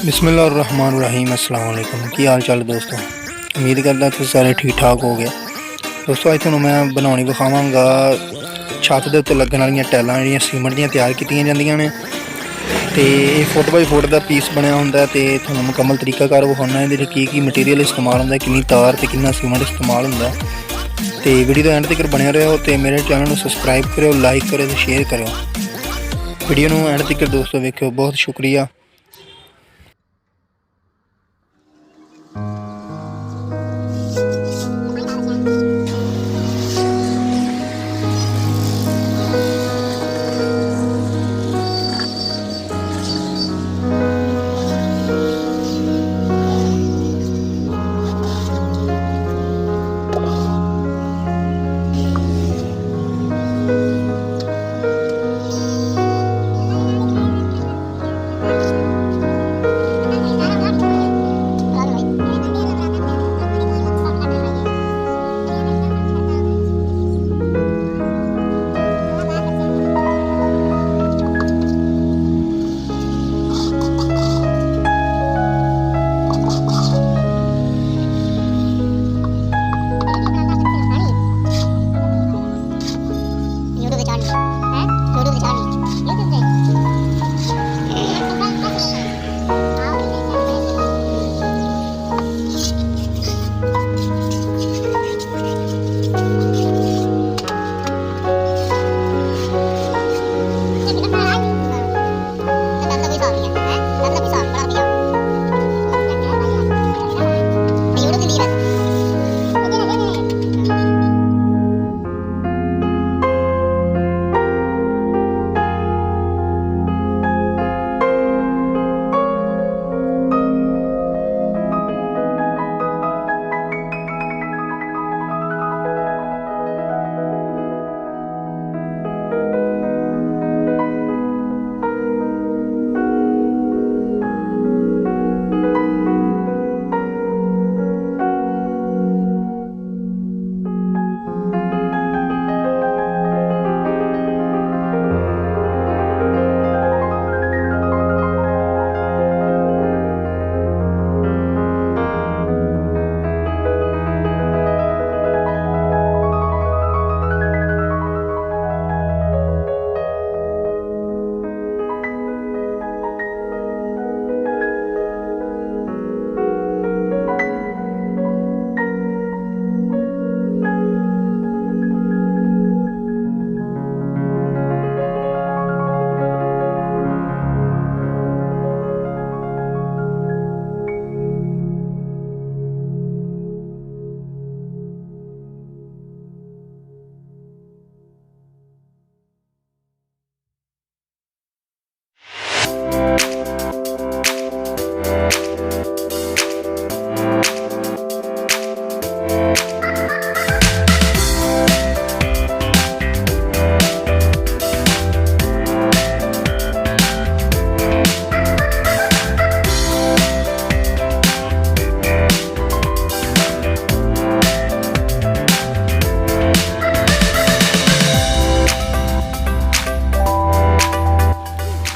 बिस्मिल्लाहिर्रहमानिर्रहीम। अस्सलाम वालेकुम। की हाल चाल दोस्तों, उम्मीद करदा तुसीं सारे ठीक ठाक हो गए। दोस्तों अज तुहानूं मैं बनाउणी विखावांगा छत दे उत्ते लगण वालियां टाइलां जिहड़ियां सीमेंट दियां तैयार कीतियां जांदियां ने ते फुट बाई फुट दा पीस बनेआ हुंदा ते तुहानूं मुकम्मल तरीका कार विखाउणा इहदे च की मटीरियल इस्तेमाल हुंदा, किन्नी तार ते किन्ना सीमेंट इस्तेमाल हुंदा। ते वीडियो दे एंड तक बने रहो ते मेरे चैनल नूं सबसक्राइब करो, लाइक करो ते शेयर करो। वीडियो नूं एंड तक दोस्तों वेखियो, बहुत शुक्रिया।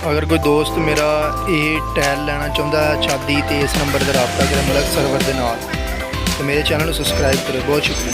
अगर कोई दोस्त मेरा ये टाइल लेना चाहता है छत दी तो इस नंबर पर रब्ता करें, मतलब सर्वर के नाल। तो मेरे चैनल को सबसक्राइब करो। बहुत शुक्रिया।